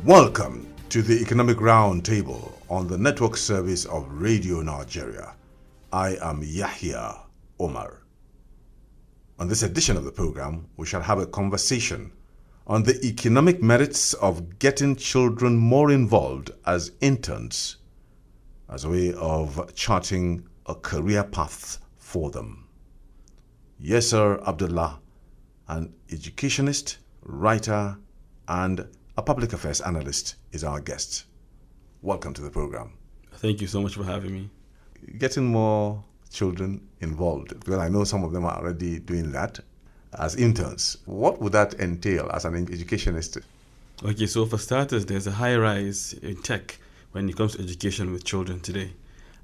Welcome to the Economic Roundtable on the network service of Radio Nigeria. I am Yahya Umar. On this edition of the program, we shall have a conversation on the economic merits of getting children more involved as interns as a way of charting a career path for them. Yaseer Abdullahi, an educationist, writer, and a public affairs analyst, is our guest. Welcome to the program. Thank you so much for having me. Getting more children involved, because I know some of them are already doing that as interns. What would that entail as an educationist? Okay, so for starters, there's a high rise in tech when it comes to education with children today.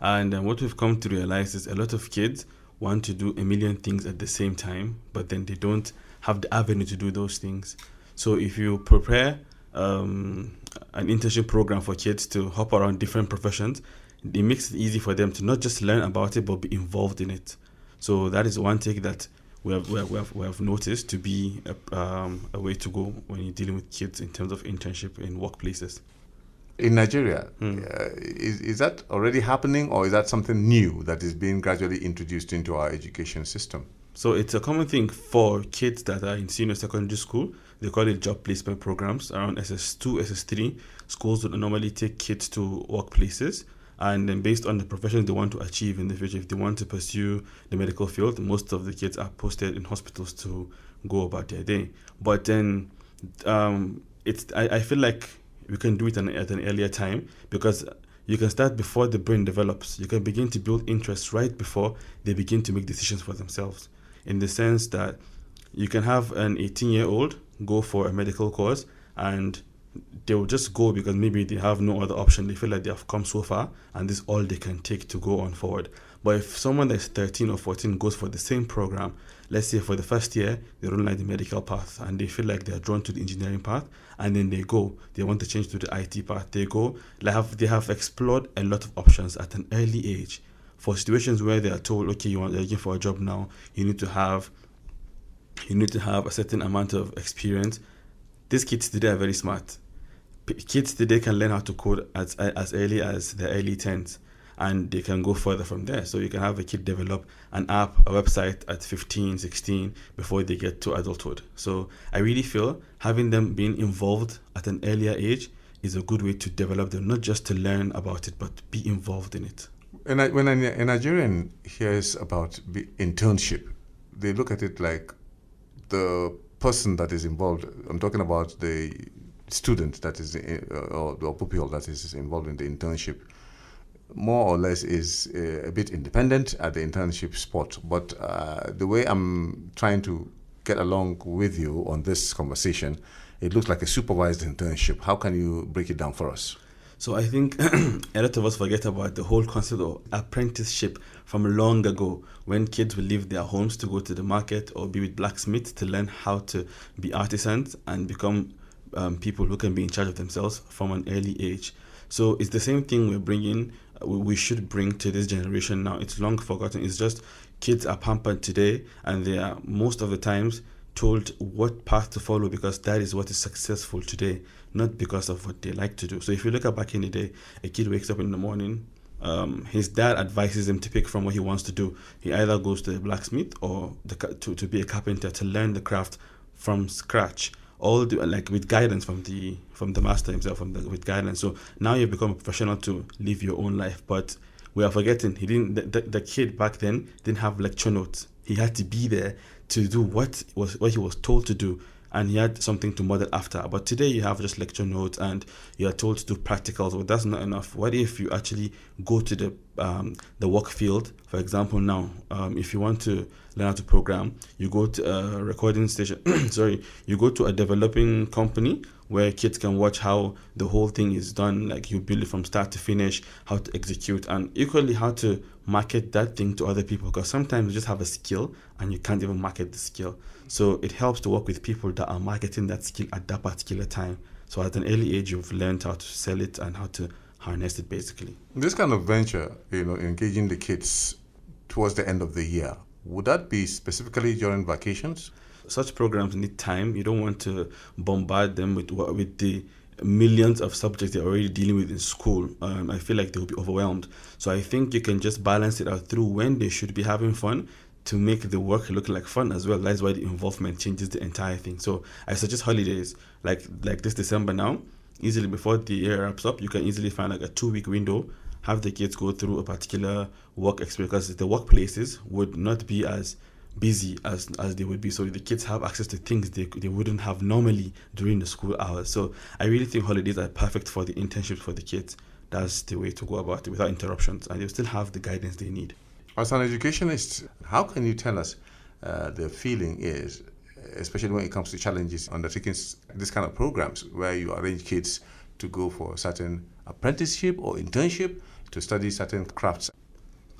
And what we've come to realize is a lot of kids want to do a million things at the same time, but then they don't have the avenue to do those things. So if you prepare an internship program for kids to hop around different professions, it makes it easy for them to not just learn about it, but be involved in it. So that is one thing that we have noticed to be a way to go when you're dealing with kids in terms of internship in workplaces. In Nigeria, is that already happening, or is that something new that is being gradually introduced into our education system? So it's a common thing for kids that are in senior secondary school. They call it job placement programs. Around SS2, SS3, schools would normally take kids to workplaces, and then based on the professions they want to achieve in the future, if they want to pursue the medical field, most of the kids are posted in hospitals to go about their day. But then I feel like we can do it at an earlier time, because you can start before the brain develops. You can begin to build interest right before they begin to make decisions for themselves, in the sense that you can have an 18-year-old go for a medical course and they will just go because maybe they have no other option. They feel like they have come so far and this is all they can take to go on forward. But if someone that's 13 or 14 goes for the same program, let's say for the first year, they don't like the medical path and they feel like they're drawn to the engineering path, and then they want to change to the IT path. They have explored a lot of options at an early age. For situations where they are told, okay, you're looking for a job now, you need to have a certain amount of experience. These kids today are very smart. Kids today can learn how to code as early as their early 10s, and they can go further from there. So you can have a kid develop an app, a website at 15, 16 before they get to adulthood. So I really feel having them being involved at an earlier age is a good way to develop them, not just to learn about it, but be involved in it. When a Nigerian hears about internship, they look at it like the person that is involved. I'm talking about the student that is, or the pupil that is involved in the internship, more or less is a bit independent at the internship spot. But the way I'm trying to get along with you on this conversation, it looks like a supervised internship. How can you break it down for us? So I think a lot of us forget about the whole concept of apprenticeship from long ago, when kids will leave their homes to go to the market or be with blacksmiths to learn how to be artisans and become people who can be in charge of themselves from an early age. So it's the same thing we should bring to this generation now. It's long forgotten. It's just kids are pampered today, and they are most of the times told what path to follow because that is what is successful today, not because of what they like to do. So if you look at back in the day, a kid wakes up in the morning, his dad advises him to pick from what he wants to do. He either goes to a blacksmith or to be a carpenter, to learn the craft from scratch, with guidance from the master himself, with guidance. So now you've become a professional to live your own life, but we are forgetting the kid back then didn't have lecture notes. He had to be there to do what he was told to do, and he had something to model after. But today you have just lecture notes and you are told to do practicals. Well, that's not enough. What if you actually go to the work field? For example, now if you want to learn how to program, you go to a recording station. You go to a developing company where kids can watch how the whole thing is done. Like you build it from start to finish, how to execute, and equally how to market that thing to other people. Because sometimes you just have a skill and you can't even market the skill. So it helps to work with people that are marketing that skill at that particular time. So at an early age, you've learned how to sell it and how to harness it, basically. This kind of venture, engaging the kids towards the end of the year, would that be specifically during vacations? Such programs need time. You don't want to bombard them with the millions of subjects they're already dealing with in school, I feel like they'll be overwhelmed. So I think you can just balance it out through when they should be having fun to make the work look like fun as well. That's why the involvement changes the entire thing. So I suggest holidays like this December now, easily before the year wraps up, you can easily find like a 2-week window, have the kids go through a particular work experience, because the workplaces would not be as busy as they would be, so the kids have access to things they wouldn't have normally during the school hours. So I really think holidays are perfect for the internships for the kids. That's the way to go about it without interruptions, and they'll still have the guidance they need. As an educationist, how can you tell us the feeling is, especially when it comes to challenges undertaking this kind of programs where you arrange kids to go for a certain apprenticeship or internship to study certain crafts?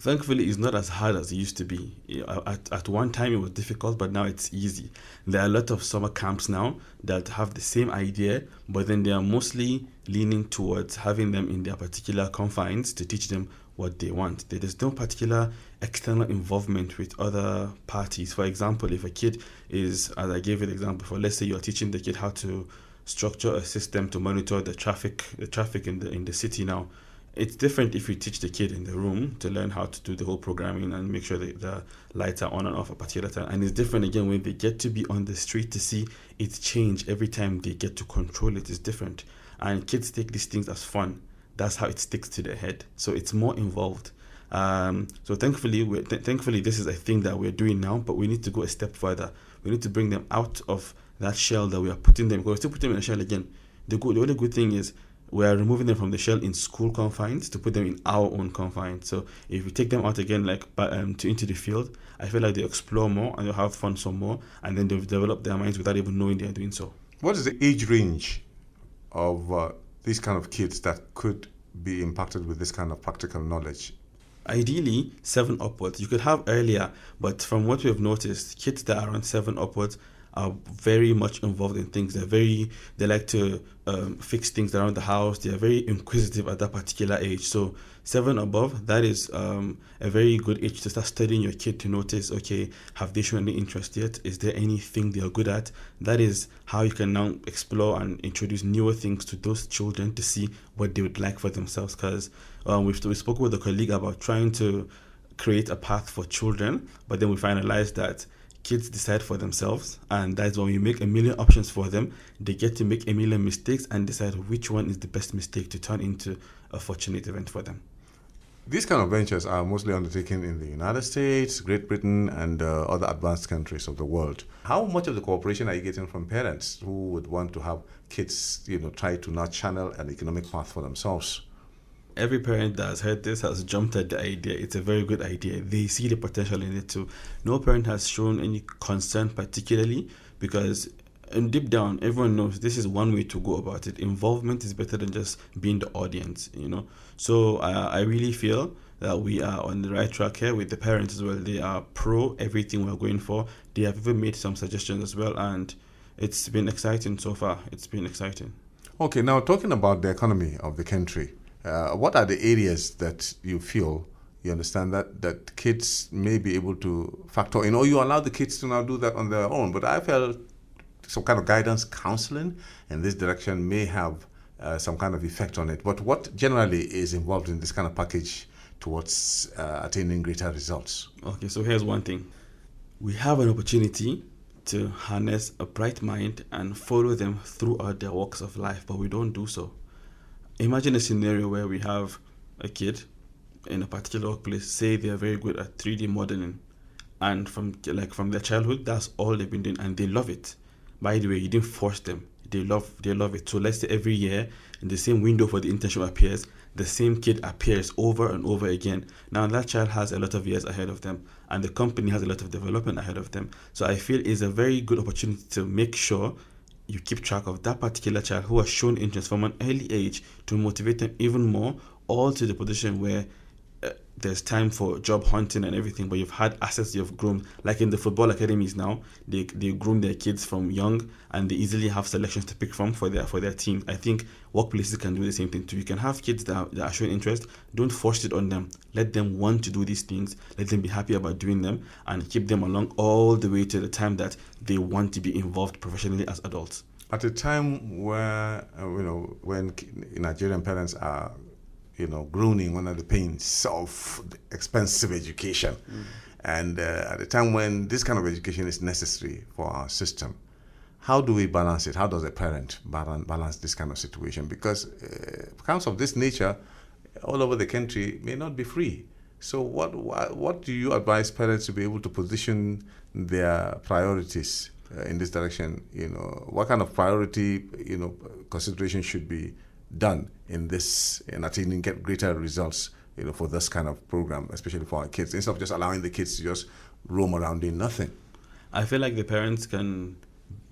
Thankfully, it's not as hard as it used to be. At one time, it was difficult, but now it's easy. There are a lot of summer camps now that have the same idea, but then they are mostly leaning towards having them in their particular confines to teach them what they want. There's no particular external involvement with other parties. For example, if a kid is, as I gave you the example for, let's say you're teaching the kid how to structure a system to monitor the traffic in the city now. It's different if you teach the kid in the room to learn how to do the whole programming and make sure that the lights are on and off at a particular time. And it's different again when they get to be on the street to see it change every time they get to control it. It's different. And kids take these things as fun. That's how it sticks to their head. So it's more involved. So thankfully, this is a thing that we're doing now, but we need to go a step further. We need to bring them out of that shell that we are putting them, because we still put them in a shell again. The only good thing is we are removing them from the shell in school confines to put them in our own confines. So if we take them out again, into the field, I feel like they explore more and they'll have fun some more, and then they'll develop their minds without even knowing they're doing so. What is the age range of these kind of kids that could be impacted with this kind of practical knowledge? Ideally, 7 upwards. You could have earlier, but from what we've noticed, kids that are around 7 upwards are very much involved in things. They like to fix things around the house. They are very inquisitive at that particular age. So 7 above, that is a very good age to start studying your kid, to notice, okay, have they shown any interest yet? Is there anything they are good at? That is how you can now explore and introduce newer things to those children to see what they would like for themselves. Because we spoke with a colleague about trying to create a path for children, but then we finalized that kids decide for themselves, and that's when you make a million options for them. They get to make a million mistakes and decide which one is the best mistake to turn into a fortunate event for them. These kind of ventures are mostly undertaken in the United States, Great Britain, and other advanced countries of the world. How much of the cooperation are you getting from parents who would want to have kids, try to now channel an economic path for themselves? Every parent that has heard this has jumped at the idea. It's a very good idea. They see the potential in it too. No parent has shown any concern particularly, because deep down, everyone knows this is one way to go about it. Involvement is better than just being the audience, So I really feel that we are on the right track here with the parents as well. They are pro everything we're going for. They have even made some suggestions as well, and it's been exciting so far. It's been exciting. Okay, now talking about the economy of the country, what are the areas that you feel, you understand, that kids may be able to factor in, or you allow the kids to now do that on their own? But I felt some kind of guidance, counseling in this direction may have some kind of effect on it. But what generally is involved in this kind of package towards attaining greater results? Okay, so here's one thing. We have an opportunity to harness a bright mind and follow them throughout their walks of life, but we don't do so. Imagine a scenario where we have a kid in a particular workplace, say they are very good at 3D modeling, and from their childhood, that's all they've been doing, and they love it. By the way, you didn't force them. They love it. So let's say every year, in the same window for the internship appears, the same kid appears over and over again. Now that child has a lot of years ahead of them, and the company has a lot of development ahead of them. So I feel it's a very good opportunity to make sure you keep track of that particular child who has shown interest from an early age, to motivate them even more, all to the position where there's time for job hunting and everything, but you've had assets you've grown. Like in the football academies now, they groom their kids from young, and they easily have selections to pick from for their team. I think workplaces can do the same thing too. You can have kids that are showing interest. Don't force it on them. Let them want to do these things. Let them be happy about doing them, and keep them along all the way to the time that they want to be involved professionally as adults. At a time where, when Nigerian parents are, groaning under the pains of expensive education, and at a time when this kind of education is necessary for our system, how do we balance it? How does a parent balance this kind of situation? Because camps of this nature all over the country may not be free. So what do you advise parents to be able to position their priorities in this direction? What kind of priority, consideration should be done in attaining get greater results, for this kind of program, especially for our kids, instead of just allowing the kids to just roam around doing nothing? I feel like the parents can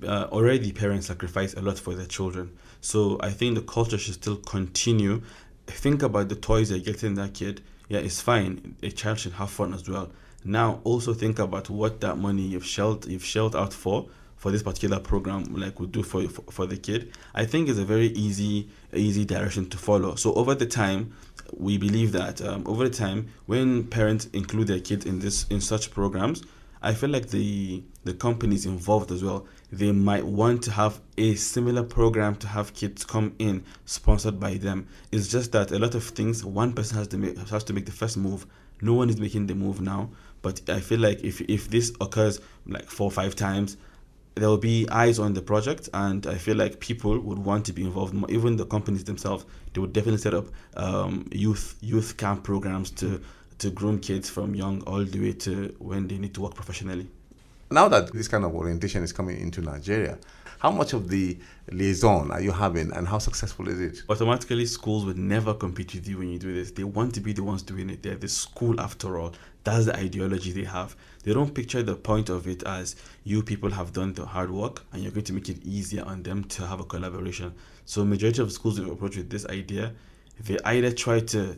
already parents sacrifice a lot for their children. So I think the culture should still continue. Think about the toys you're getting that kid. Yeah, it's fine. A child should have fun as well. Now, also think about what that money you've shelled out for this particular program, like, would do for the kid. I think it's a very easy direction to follow. So over the time, we believe that when parents include their kids in such programs, I feel like the companies involved as well, they might want to have a similar program to have kids come in sponsored by them. It's just that a lot of things, one person has to make the first move. No one is making the move now. But I feel like if this occurs like 4 or 5 times, there will be eyes on the project, and I feel like people would want to be involved more. Even the companies themselves, they would definitely set up youth camp programs to groom kids from young all the way to when they need to work professionally. Now that this kind of orientation is coming into Nigeria, how much of the liaison are you having, and how successful is it? Automatically, schools would never compete with you when you do this. They want to be the ones doing it. They're the school after all. That's the ideology they have. They don't picture the point of it as you people have done the hard work and you're going to make it easier on them to have a collaboration. So majority of schools we've approached with this idea, they either try to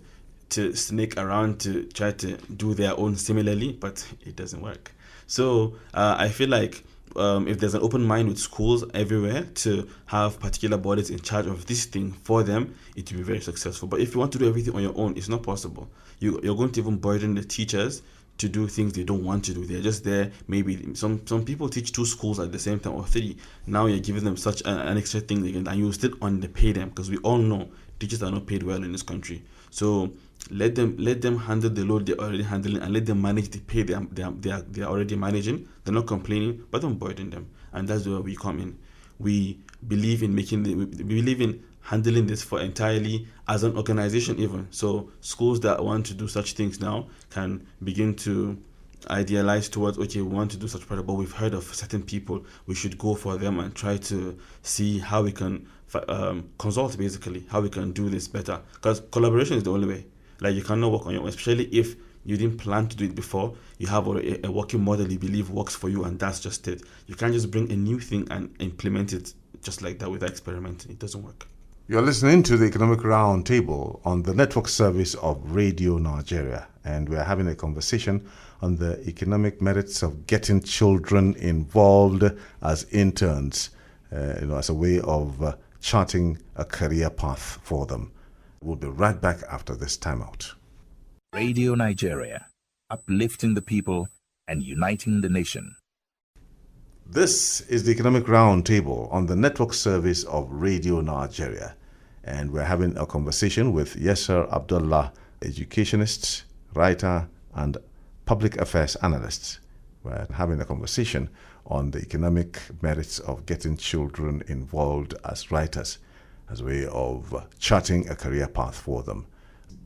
snake around to try to do their own similarly, but it doesn't work. So I feel like if there's an open mind with schools everywhere to have particular bodies in charge of this thing for them, it will be very successful. But if you want to do everything on your own, it's not possible. You're going to even burden the teachers to do things they don't want to do. They're just there. Maybe some people teach 2 schools at the same time, or 3. Now you're giving them such an extra thing again, and you still underpay them, because we all know teachers are not paid well in this country. So let them handle the load they're already handling, and let them manage the pay they are already managing. They're not complaining, but don't burden them. And that's where we come in. We believe in handling this for entirely as an organization even. So schools that want to do such things now can begin to idealize towards, okay, we want to do such product, but we've heard of certain people, we should go for them and try to see how we can consult, basically, how we can do this better. Because collaboration is the only way. Like, you cannot work on your own, especially if you didn't plan to do it before. You have a working model you believe works for you, and that's just it. You can't just bring a new thing and implement it just like that without experimenting. It doesn't work. You're listening to the Economic Roundtable on the network service of Radio Nigeria, and we're having a conversation on the economic merits of getting children involved as interns, as a way of charting a career path for them. We'll be right back after this timeout. Radio Nigeria, uplifting the people and uniting the nation. This is the Economic Roundtable on the network service of Radio Nigeria, and we're having a conversation with Yaseer Abdullahi, educationist, writer, and public affairs analyst. We're having a conversation on the economic merits of getting children involved as writers, as a way of charting a career path for them.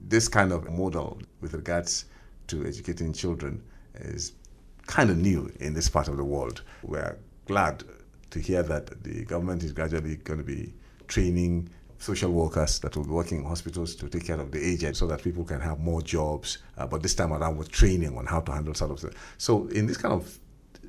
This kind of model with regards to educating children is kind of new in this part of the world. We're glad to hear that the government is gradually going to be training social workers that will be working in hospitals to take care of the aged, so that people can have more jobs, but this time around with training on how to handle sort of stuff. So in this kind of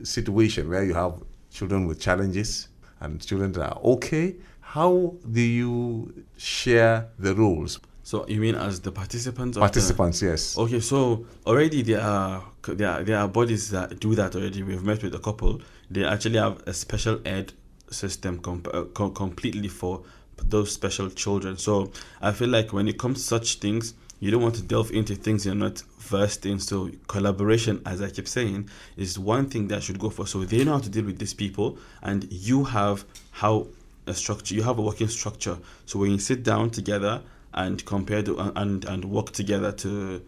situation where you have children with challenges and children that are okay, how do you share the roles? So you mean as the participants? Participants, yes. Okay, so already there are bodies that do that already. We've met with a couple. They actually have a special ed system completely for those special children. So I feel like when it comes to such things, you don't want to delve into things you're not versed in. So collaboration, as I keep saying, is one thing that should go for. So they know how to deal with these people, and you have how a structure. You have a working structure. So when you sit down together and compare and work together to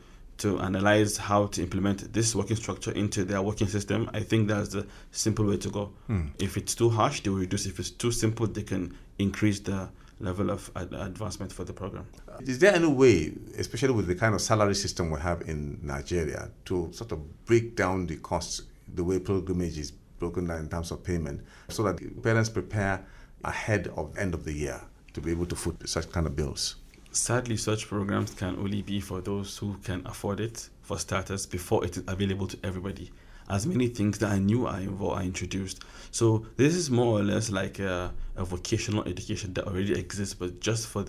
analyze how to implement this working structure into their working system, I think that's the simple way to go. If it's too harsh, they will reduce. If it's too simple, they can increase the level of advancement for the program. Is there any way, especially with the kind of salary system we have in Nigeria, to sort of break down the costs, the way pilgrimage is broken down in terms of payment, so that parents prepare ahead of end of the year to be able to foot such kind of bills? Sadly, such programs can only be for those who can afford it, for starters, before it is available to everybody. As many things that I knew are introduced. So this is more or less like a vocational education that already exists, but just for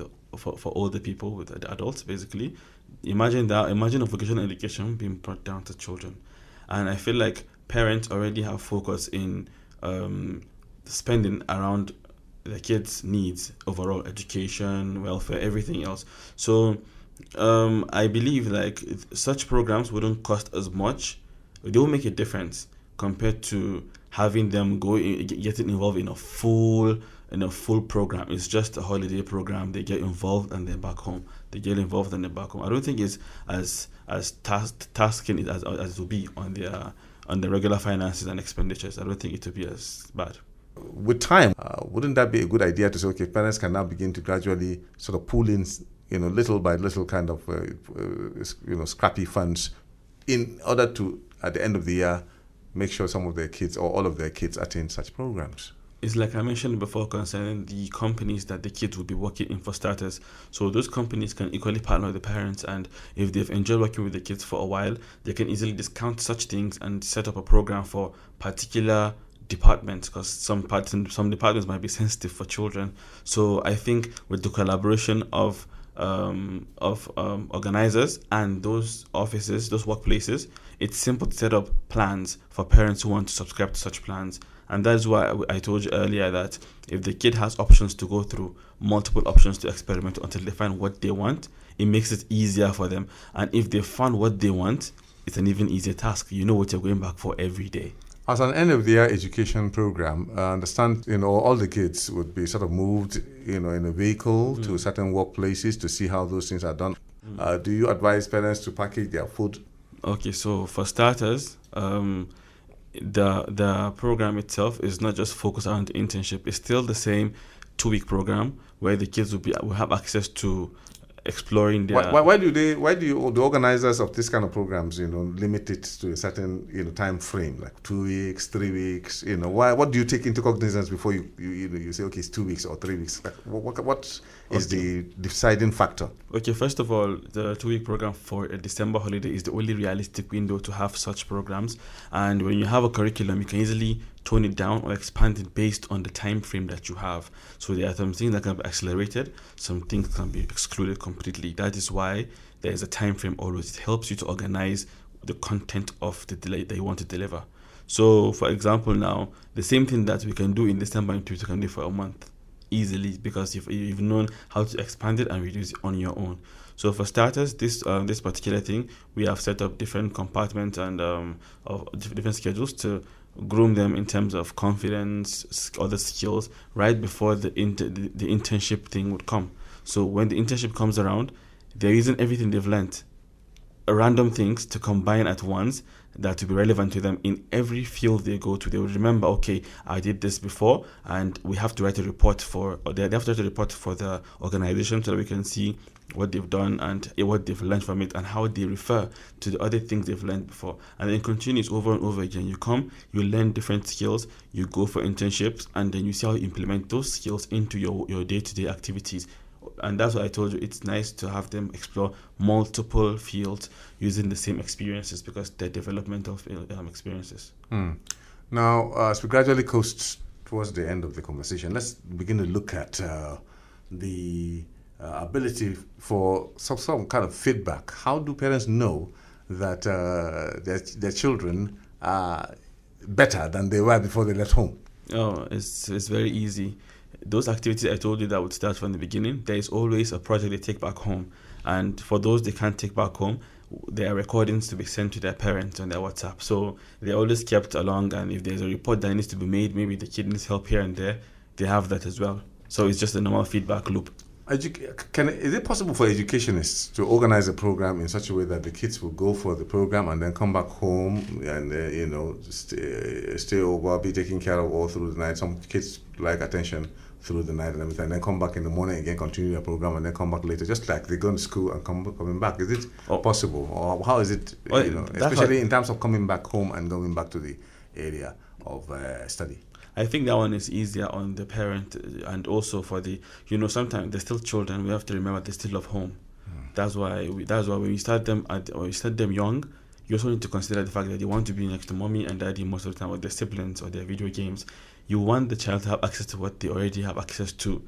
older people, with the adults, basically. Imagine a vocational education being brought down to children. And I feel like parents already have focus in spending around the kids' needs, overall education, welfare, everything else. So I believe like such programs wouldn't cost as much. They will make a difference compared to having them getting involved in a full program. It's just a holiday program. They get involved and they're back home. I don't think it's as tasking as it will be on the regular finances and expenditures. I don't think it will be as bad. With time, wouldn't that be a good idea to say, okay, parents can now begin to gradually sort of pull in, little by little kind of, scrappy funds in order to, at the end of the year, make sure some of their kids or all of their kids attend such programs? It's like I mentioned before concerning the companies that the kids will be working in, for starters. So those companies can equally partner with the parents, and if they've enjoyed working with the kids for a while, they can easily discount such things and set up a program for particular departments, because some departments might be sensitive for children. So I think with the collaboration of organizers and those offices, those workplaces, it's simple to set up plans for parents who want to subscribe to such plans. And that is why I told you earlier that if the kid has options to go through, multiple options to experiment until they find what they want, it makes it easier for them. And if they find what they want, it's an even easier task. You know what you're going back for every day. As an end-of-the-year education program, I understand, all the kids would be sort of moved, in a vehicle to certain workplaces to see how those things are done. Do you advise parents to package their food? Okay, so for starters, the program itself is not just focused on the internship. It's still the same 2-week program where the kids will have access to exploring their... Why do the organizers of this kind of programs, limit it to a certain, time frame, like 2 weeks, 3 weeks? What do you take into cognizance before you say, okay, it's 2 weeks or 3 weeks? Like, what is the deciding factor? Okay, first of all, the 2-week program for a December holiday is the only realistic window to have such programs. And when you have a curriculum, you can easily tone it down or expand it based on the time frame that you have. So there are some things that can be accelerated, some things can be excluded completely. That is why there is a time frame always. It helps you to organize the content of the delay that you want to deliver. So, for example, now, the same thing that we can do in December and we can do for a month easily, because you've known how to expand it and reduce it on your own. So for starters, this particular thing, we have set up different compartments and of different schedules to groom them in terms of confidence, other skills, right before the internship thing would come. So when the internship comes around, they're using everything they've learned, random things to combine at once that will be relevant to them in every field they go to. They will remember, okay, I did this before, and we have to write a report they have to write a report for the organization so that we can see what they've done and what they've learned from it and how they refer to the other things they've learned before. And then it continues over and over again. You come, you learn different skills, you go for internships, and then you see how you implement those skills into your day-to-day activities. And that's what I told you. It's nice to have them explore multiple fields using the same experiences because they're developmental experiences. Now, as we gradually coast towards the end of the conversation, let's begin to look at the ability for some kind of feedback. How do parents know that their children are better than they were before they left home? Oh, it's very easy. Those activities I told you that would start from the beginning, there is always a project they take back home. And for those they can't take back home, there are recordings to be sent to their parents on their WhatsApp. So they're always kept along, and if there's a report that needs to be made, maybe the kid needs help here and there, they have that as well. So it's just a normal feedback loop. Is it possible for educationists to organize a program in such a way that the kids will go for the program and then come back home and stay over, be taken care of all through the night? Some kids like attention through the night and everything, and then come back in the morning again, continue their program, and then come back later, just like they go to school and coming back. Is it possible, or how is it? Especially in terms of coming back home and going back to the area of study. I think that one is easier on the parent, and also for the, sometimes they're still children. We have to remember they still love home. That's why when we start them young, you also need to consider the fact that they want to be next to mommy and daddy most of the time, or their siblings or their video games. You want the child to have access to what they already have access to,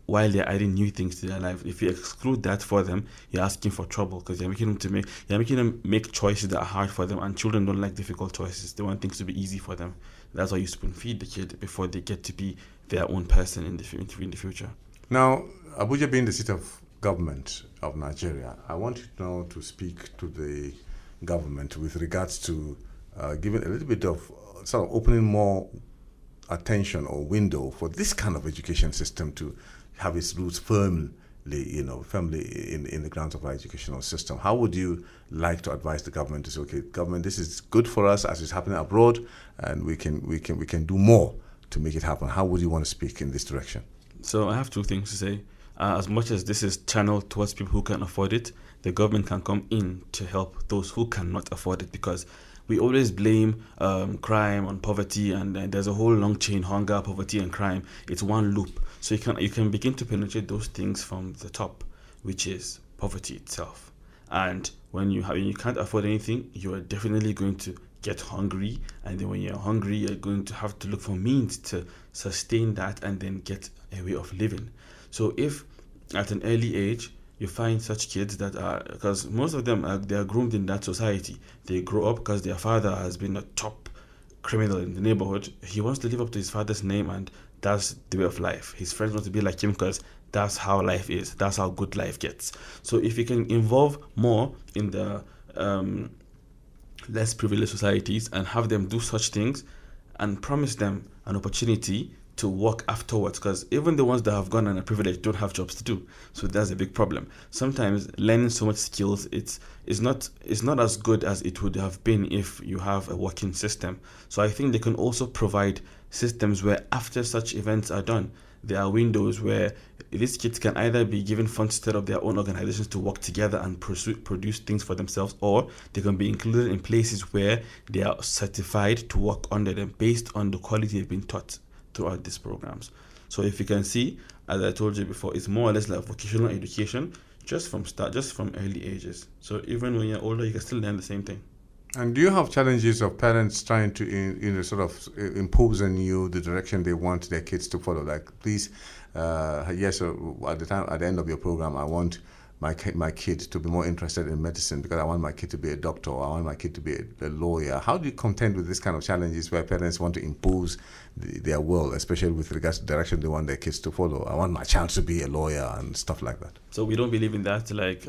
while they're adding new things to their life. If you exclude that for them, you're asking for trouble, because you're making them make choices that are hard for them, and children don't like difficult choices. They want things to be easy for them. That's why you spoon feed the kid before they get to be their own person in the future. Now, Abuja being the seat of government of Nigeria, I want you now to speak to the government with regards to giving a little bit of sort of opening more attention or window for this kind of education system to have its roots firmly in the grounds of our educational system. How would you like to advise the government to say, okay, government, this is good for us as it's happening abroad, and we can do more to make it happen? How would you want to speak in this direction? So I have two things to say. As much as this is channeled towards people who can afford it, the government can come in to help those who cannot afford it, because we always blame crime on poverty, and there's a whole long chain: hunger, poverty, and crime. It's one loop. So you can begin to penetrate those things from the top, which is poverty itself. And when you can't afford anything, you are definitely going to get hungry, and then when you're hungry, you're going to have to look for means to sustain that and then get a way of living. So if at an early age you find such kids that are, because most of them they are groomed in that society, they grow up because their father has been a top criminal in the neighborhood. He wants to live up to his father's name, and that's the way of life. His friends want to be like him because that's how life is. That's how good life gets. So if you can involve more in the less privileged societies and have them do such things and promise them an opportunity to work afterwards, because even the ones that have gone and are privileged don't have jobs to do. So that's a big problem. Sometimes learning so much skills, it's not as good as it would have been if you have a working system. So I think they can also provide systems where after such events are done, there are windows where these kids can either be given funds instead of their own organizations to work together and produce things for themselves, or they can be included in places where they are certified to work under them based on the quality they've been taught throughout these programs. So if you can see, as I told you before, it's more or less like vocational education just from early ages. So even when you're older, you can still learn the same thing. And do you have challenges of parents trying to sort of impose on you the direction they want their kids to follow? Like, please, yes, at the end of your program, I want my kid to be more interested in medicine because I want my kid to be a doctor, or I want my kid to be a lawyer. How do you contend with this kind of challenges where parents want to impose their will, especially with regards to the direction they want their kids to follow? I want my child to be a lawyer and stuff like that. So we don't believe in that. Like,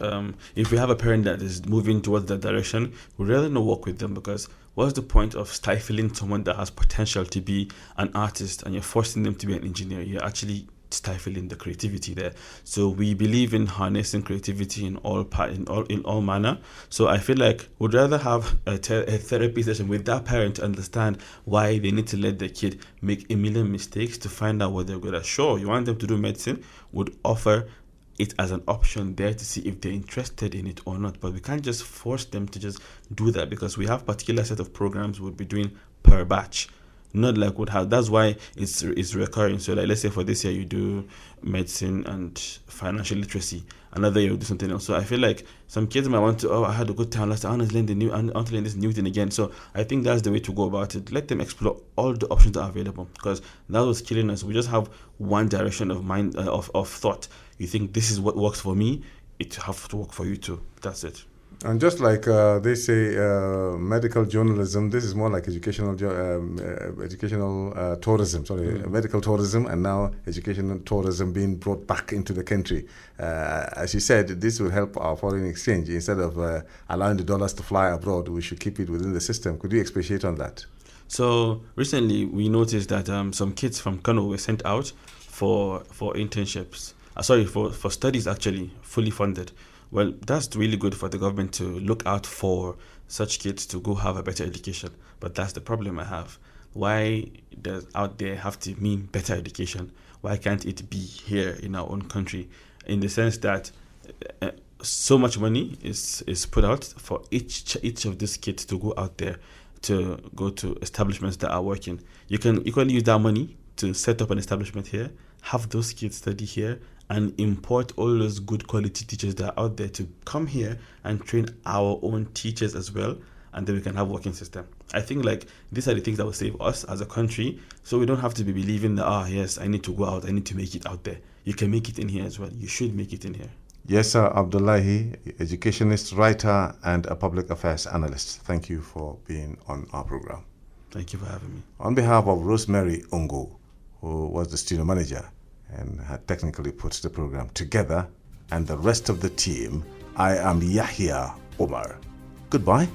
if we have a parent that is moving towards that direction, we'd rather not work with them, because what's the point of stifling someone that has potential to be an artist and you're forcing them to be an engineer? You're actually stifling the creativity there. So we believe in harnessing creativity in all manner. So I feel like we'd rather have a therapy session with that parent to understand why they need to let their kid make a million mistakes to find out what they're good at. Sure, you want them to do medicine, would offer it as an option there to see if they're interested in it or not. But we can't just force them to just do that, because we have particular set of programs we'll be doing per batch. Not like would have. That's why it's recurring. So like, let's say for this year you do medicine and financial literacy. Another year you do something else. So I feel like some kids might want to, I had a good time last time, I want to learn this new thing again. So I think that's the way to go about it. Let them explore all the options that are available, because that was killing us. We just have one direction of mind of thought. You think this is what works for me, it have to work for you too. That's it. And just like they say, medical journalism, this is more like educational tourism, medical tourism, and now educational tourism being brought back into the country. As you said, this will help our foreign exchange. Instead of allowing the dollars to fly abroad, we should keep it within the system. Could you expatiate on that? So recently we noticed that some kids from Kano were sent out for internships. For studies actually, fully funded. Well, that's really good for the government to look out for such kids to go have a better education. But that's the problem I have. Why does out there have to mean better education? Why can't it be here in our own country? In the sense that so much money is put out for each of these kids to go out there to go to establishments that are working. You can equally use that money to set up an establishment here, have those kids study here, and import all those good quality teachers that are out there to come here and train our own teachers as well, and then we can have a working system. I think like these are the things that will save us as a country, so we don't have to be believing that, yes, I need to go out, I need to make it out there. You can make it in here as well. You should make it in here. Yaseer Abdullahi, educationist, writer, and a public affairs analyst. Thank you for being on our program. Thank you for having me. On behalf of Rosemary Ungo, who was the studio manager and had technically put the program together, and the rest of the team, I am Yahya Umar. Goodbye.